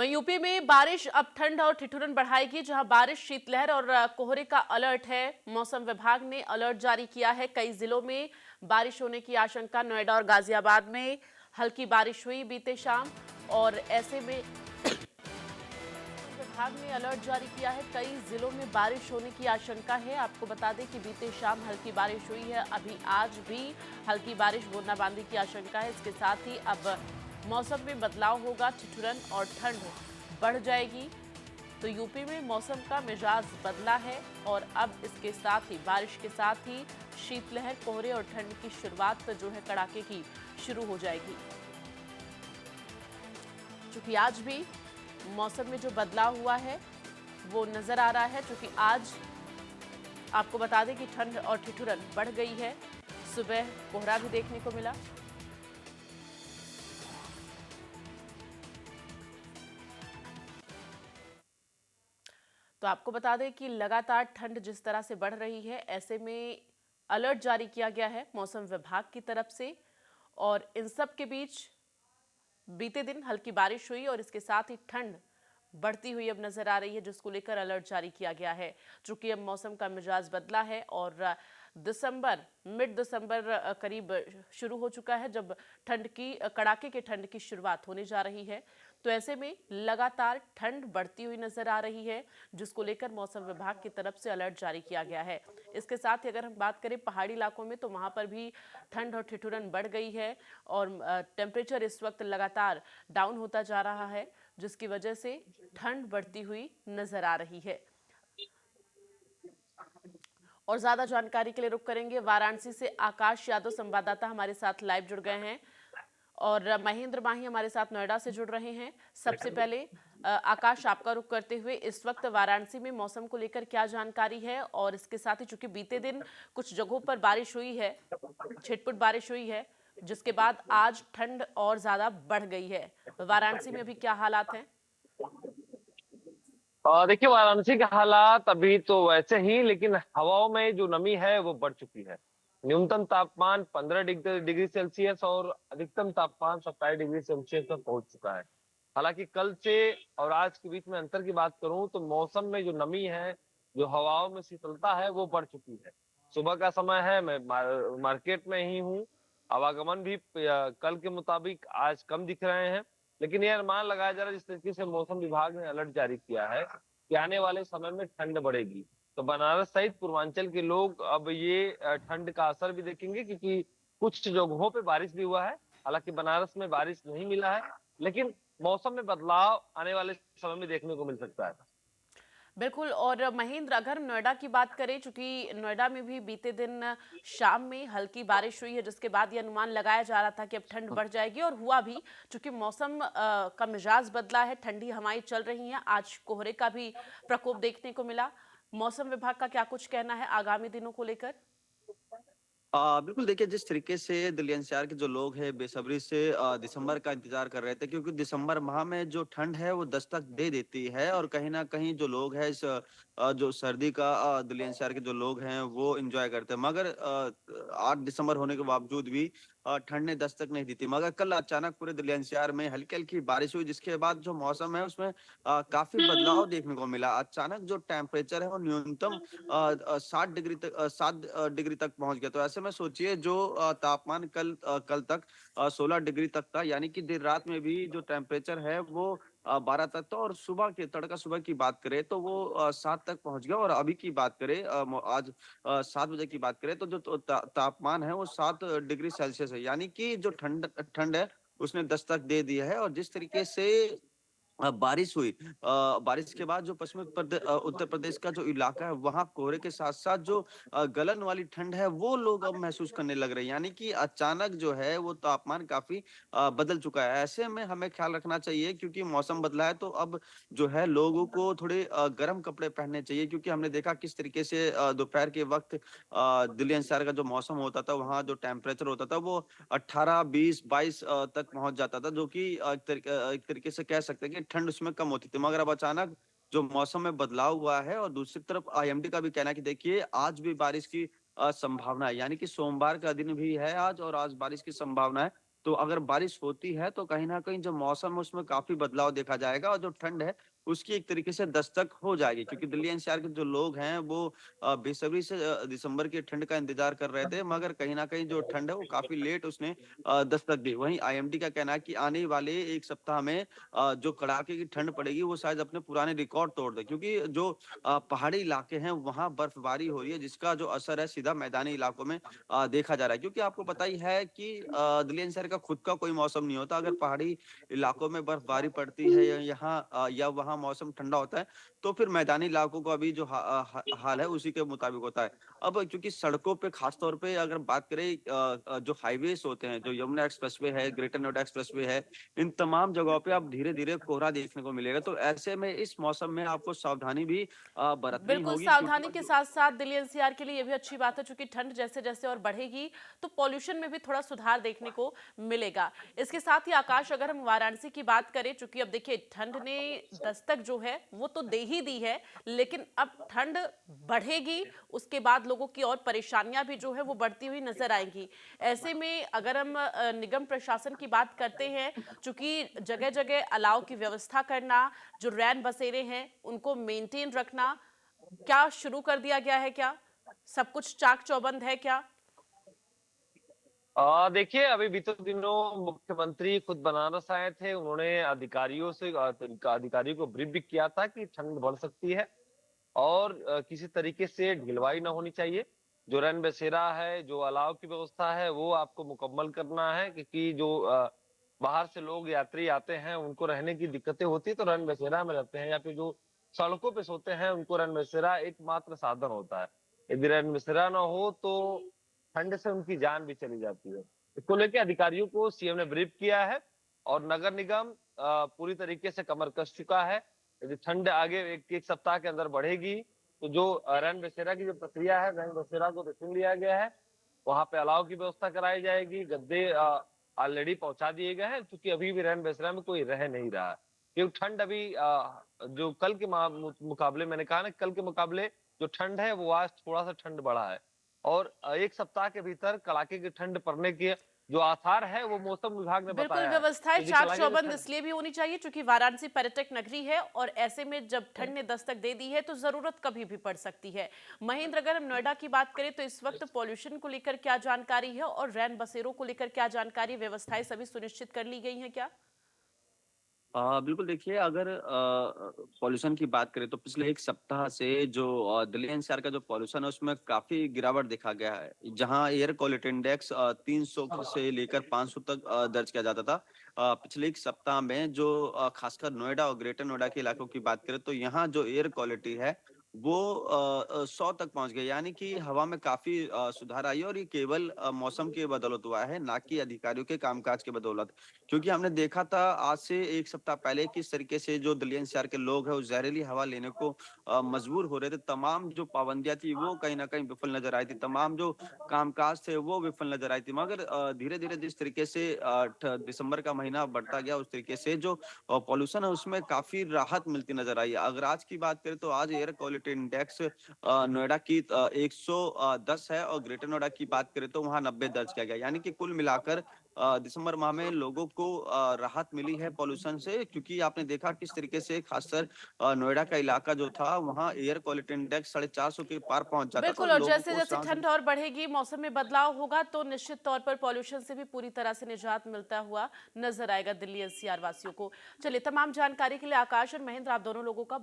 वहीं यूपी में बारिश अब ठंड और ठिठुरन बढ़ाएगी, जहां बारिश, शीतलहर और कोहरे का अलर्ट है। मौसम विभाग ने अलर्ट जारी किया है। कई जिलों में बारिश होने की आशंका। नोएडा और गाजियाबाद में हल्की बारिश हुई बीते शाम, और ऐसे में विभाग ने अलर्ट जारी किया है। कई जिलों में बारिश होने की आशंका है। आपको बता दें कि बीते शाम हल्की बारिश हुई है। अभी आज भी हल्की बारिश, बूंदाबांदी की आशंका है। इसके साथ ही अब मौसम में बदलाव होगा, ठिठुरन और ठंड बढ़ जाएगी। तो यूपी में मौसम का मिजाज बदला है, और अब इसके साथ ही बारिश के साथ ही शीतलहर, कोहरे और ठंड की शुरुआत जो है कड़ाके की शुरू हो जाएगी। चूंकि आज भी मौसम में जो बदलाव हुआ है वो नजर आ रहा है। चूंकि आज आपको बता दें कि ठंड और ठिठुरन बढ़ गई है। सुबह कोहरा भी देखने को मिला। तो आपको बता दें कि लगातार ठंड जिस तरह से बढ़ रही है, ऐसे में अलर्ट जारी किया गया है मौसम विभाग की तरफ से। और इन सब के बीच बीते दिन हल्की बारिश हुई, और इसके साथ ही ठंड बढ़ती हुई अब नजर आ रही है, जिसको लेकर अलर्ट जारी किया गया है। चूंकि अब मौसम का मिजाज बदला है, और मिड दिसंबर करीब शुरू हो चुका है, जब ठंड की कड़ाके के ठंड की शुरुआत होने जा रही है। तो ऐसे में लगातार ठंड बढ़ती हुई नजर आ रही है, जिसको लेकर मौसम विभाग की तरफ से अलर्ट जारी किया गया है। इसके साथ ही अगर हम बात करें पहाड़ी इलाकों में, तो वहां पर भी ठंड और ठिठुरन बढ़ गई है, और टेम्परेचर इस वक्त लगातार डाउन होता जा रहा है, जिसकी वजह से ठंड बढ़ती हुई नजर आ रही है। और ज्यादा जानकारी के लिए रुक करेंगे वाराणसी से आकाश यादव, संवाददाता हमारे साथ लाइव जुड़ गए हैं, और महेंद्र माही हमारे साथ नोएडा से जुड़ रहे हैं। सबसे पहले आकाश, आपका रुख करते हुए, इस वक्त वाराणसी में मौसम को लेकर क्या जानकारी है? और इसके साथ ही चूंकि बीते दिन कुछ जगहों पर बारिश हुई है, छिटपुट बारिश हुई है, जिसके बाद आज ठंड और ज्यादा बढ़ गई है। वाराणसी में अभी क्या हालात हैं? देखिए, वाराणसी के हालात अभी तो वैसे ही, लेकिन हवाओं में जो नमी है वो बढ़ चुकी है। न्यूनतम तापमान 15 डिग्री सेल्सियस और अधिकतम तापमान 27 डिग्री सेल्सियस तक पहुंच चुका है। हालांकि कल से और आज के बीच में अंतर की बात करूं तो मौसम में जो नमी है, जो हवाओं में शीतलता है, वो बढ़ चुकी है। सुबह का समय है, मैं मार्केट में ही हूँ। आवागमन भी कल के मुताबिक आज कम दिख रहे हैं। लेकिन यह अनुमान लगाया जा रहा है, जिस तरीके से मौसम विभाग ने अलर्ट जारी किया है कि आने वाले समय में ठंड बढ़ेगी, तो बनारस सहित पूर्वांचल के लोग अब ये ठंड का असर भी देखेंगे, क्योंकि कुछ जगहों पे बारिश भी हुआ है। हालांकि बनारस में बारिश नहीं मिला है, लेकिन मौसम में बदलाव आने वाले समय में देखने को मिल सकता है। बिल्कुल। और महेंद्र, अगर हम नोएडा की बात करें, चूंकि नोएडा में भी बीते दिन शाम में हल्की बारिश हुई है, जिसके बाद ये अनुमान लगाया जा रहा था कि अब ठंड बढ़ जाएगी, और हुआ भी। चूंकि मौसम का मिजाज बदला है, ठंडी हवाएं चल रही हैं, आज कोहरे का भी प्रकोप देखने को मिला। मौसम विभाग का क्या कुछ कहना है आगामी दिनों को लेकर? बिल्कुल देखिए, जिस तरीके से दिल्ली एनसीआर के जो लोग हैं बेसब्री से दिसंबर का इंतजार कर रहे थे, क्योंकि दिसंबर माह में जो ठंड है वो दस्तक दे देती है, और कहीं ना कहीं जो लोग हैं इस जो सर्दी का दिल्ली एनसीआर के जो लोग हैं वो एंजॉय करते हैं। मगर 8 दिसंबर होने के बावजूद भी ठंड ने दस्तक नहीं दी थी। मगर कल अचानक पूरे दिल्ली एनसीआर में हल्की हल्की बारिश हुई, जिसके बाद जो मौसम है उसमें काफी बदलाव देखने को मिला। अचानक जो टेम्परेचर है वो न्यूनतम 7 डिग्री तक पहुंच गया। तो ऐसे में सोचिए, जो तापमान कल तक 16 डिग्री तक था, यानी कि देर रात में भी जो टेम्परेचर है वो 12 तक था, और सुबह की बात करें तो वो 7 तक पहुंच गया। और अभी की बात करें, आज 7 बजे की बात करें तो जो तापमान है वो 7 डिग्री सेल्सियस है, यानी कि जो ठंड ठंड है उसने दस्तक दे दिया है। और जिस तरीके से बारिश हुई, बारिश के बाद जो उत्तर प्रदेश का जो इलाका है वहां कोहरे के साथ साथ जो गलन वाली ठंड है वो लोग अब महसूस करने लग रहे हैं, यानी कि अचानक जो है वो तापमान काफी बदल चुका है। ऐसे में हमें ख्याल रखना चाहिए, क्योंकि मौसम बदला है, तो अब जो है लोगों को थोड़े गर्म कपड़े पहनने चाहिए, क्योंकि हमने देखा किस तरीके से दोपहर के वक्त दिल्ली एनसीआर का जो मौसम होता था, वहाँ जो टेम्परेचर होता था वो 18, 20, 22 तक पहुंच जाता था, जो कि एक तरीके से कह सकते हैं कि ठंड उसमें कम होती थी। मगर अब अचानक जो मौसम में बदलाव हुआ है, और दूसरी तरफ आईएमडी का भी कहना है कि देखिए आज भी बारिश की संभावना है, यानी कि सोमवार का दिन भी है आज, और आज बारिश की संभावना है। तो अगर बारिश होती है तो कहीं न कहीं जो मौसम है उसमें काफ़ी बदलाव देखा जाएगा और जो ठंड है उसकी एक तरीके से दस्तक हो जाएगी क्योंकि दिल्ली एनसीआर के जो लोग हैं वो बेसब्री से दिसंबर की ठंड का इंतज़ार कर रहे थे मगर कहीं न कहीं जो ठंड है वो काफ़ी लेट उसने दस्तक दी। वहीं आईएमडी का कहना है कि आने वाले 1 सप्ताह में जो कड़ाके की ठंड पड़ेगी वो शायद अपने पुराने रिकॉर्ड तोड़ दे क्योंकि जो पहाड़ी इलाके हैं वहाँ बर्फबारी हो रही है जिसका जो असर है सीधा मैदानी इलाकों में देखा जा रहा है क्योंकि आपको पता ही है कि दिल्ली एनसीआर का खुद का कोई मौसम नहीं होता। अगर पहाड़ी इलाकों में बर्फबारी पड़ती है या यहाँ या वहाँ मौसम ठंडा होता है तो फिर मैदानी इलाकों का भी जो हाल है उसी के मुताबिक होता है। अब क्योंकि सड़कों पे खास तौर पे अगर बात करें जो हाईवेज होते हैं, जो यमुना एक्सप्रेसवे है, ग्रेटर नोएडा एक्सप्रेसवे है, इन तमाम जगहों पे आप धीरे-धीरे कोहरा देखने को मिलेगा। तो ऐसे में इस मौसम में आपको सावधानी भी बरतनी बिल्कुल होगी सावधानी क्योंकि के साथ साथ दिल्ली एनसीआर के लिए ये भी अच्छी बात है क्योंकि ठंड जैसे जैसे और बढ़ेगी तो पॉल्यूशन में भी थोड़ा सुधार देखने को मिलेगा। इसके साथ ही आकाश, अगर हम वाराणसी की बात करें, चूंकि अब देखिए ठंड ने दस्तक जो है वो तो दे ही दी है, लेकिन अब ठंड बढ़ेगी, उसके बाद लोगों की और परेशानियां भी जो है वो बढ़ती हुई नजर आएंगी। ऐसे में अगर हम निगम प्रशासन की बात करते हैं, चूंकि जगह जगह अलाव की व्यवस्था करना, जो रैन बसेरे हैं उनको मेंटेन रखना, क्या शुरू कर दिया गया है क्या? सब कुछ चाक चौबंद है क्या? देखिए अभी बीते दिनों मुख्यमंत्री खुद बनारस आए थे। उन्होंने अधिकारियों से अधिकारियों को ब्रीफ भी किया था कि ठंड बढ़ सकती है और किसी तरीके से ढिलवाई ना होनी चाहिए। जो रैन बसेरा है, जो अलाव की व्यवस्था है, वो आपको मुकम्मल करना है क्योंकि जो बाहर से लोग यात्री आते हैं उनको रहने की दिक्कतें होती है तो रैन बसेरा में रहते हैं या फिर जो सड़कों पे सोते हैं उनको रैन बसेरा एकमात्र साधन होता है। यदि रैन बसेरा ना हो तो ठंड से उनकी जान भी चली जाती है। इसको लेके अधिकारियों को सीएम ने ब्रीफ किया है और नगर निगम पूरी तरीके से कमर कस चुका है। यदि ठंड आगे एक सप्ताह के अंदर बढ़ेगी तो जो रैन बसेरा की जो प्रक्रिया है, रैन बसेरा को सुन लिया गया है, वहां पे अलाव की व्यवस्था कराई जाएगी। गद्दे ऑलरेडी पहुंचा दिए गए हैं क्योंकि अभी भी रैन बसेरा में कोई रह नहीं रहा है क्योंकि ठंड अभी जो कल के मुकाबले, मैंने कहा ना, कल के मुकाबले जो ठंड है वो आज थोड़ा सा ठंड बढ़ा है और एक सप्ताह के भीतर कड़ाके की ठंड पड़ने के जो आसार है वो मौसम विभाग ने बिल्कुल, बताया है। व्यवस्थाएं यदि चाक कड़ाके की चौबंद ठंड इसलिए भी होनी चाहिए क्योंकि वाराणसी पर्यटक नगरी है और ऐसे में जब ठंड ने दस्तक दे दी है तो जरूरत कभी भी पड़ सकती है। महेंद्र, अगर हम नोएडा की बात करें तो इस वक्त पॉल्यूशन को लेकर क्या जानकारी है और रैन बसेरों को लेकर क्या जानकारी, व्यवस्थाएं सभी सुनिश्चित कर ली गई हैं क्या? बिल्कुल देखिए अगर पॉल्यूशन की बात करें तो पिछले 1 सप्ताह से जो दिल्ली एनसीआर का जो पॉल्यूशन है उसमें काफ़ी गिरावट देखा गया है। जहाँ एयर क्वालिटी इंडेक्स 300 से लेकर 500 तक दर्ज किया जाता था। पिछले 1 सप्ताह में जो खासकर नोएडा और ग्रेटर नोएडा के इलाकों की बात करें तो यहाँ जो एयर क्वालिटी है वो 100 तक पहुँच गई यानी कि हवा में काफ़ी सुधार आई है और ये केवल मौसम की बदौलत हुआ है, ना कि अधिकारियों के कामकाज की बदौलत। क्योंकि हमने देखा था आज से 1 सप्ताह पहले किस तरीके से जो दिल्ली एनसीआर के लोग हैं, वो ज़हरीली हवा लेने को मजबूर हो रहे थे। तमाम जो पाबंदियाँ थी, वो कहीं न कहीं विफल नज़र आई थी। तमाम जो कामकाज थे, वो विफल नज़र आई थी। मगर धीरे-धीरे जिस तरीके से ठ दिसंबर का महीना बढ़ता गया, उस तरीके से जो पॉल्यूशन है, उसमें काफ़ी राहत मिलती नज़र आई। अगर आज की बात करें, तो आज एयर क्वालिटी इंडेक्स नोएडा की 110 है और ग्रेटर नोएडा की बात करें, तो वहाँ 90 दर्ज किया गया। यानी कि कुल मिलाकर दिसंबर माह में लोगों को राहत मिली है पॉल्यूशन से क्योंकि आपने देखा किस तरीके से खासकर नोएडा का इलाका जो था वहाँ एयर क्वालिटी इंडेक्स 450 के पार पहुंच जाता था बिल्कुल, और और लोगों जैसे को जैसे सांस ठंड और बढ़ेगी, मौसम में बदलाव होगा तो निश्चित तौर पर पॉल्यूशन से भी पूरी तरह से निजात मिलता हुआ नजर आएगा दिल्ली एनसीआर वासियों को। चलिए, तमाम जानकारी के लिए आकाश और महेंद्र, आप दोनों लोगों का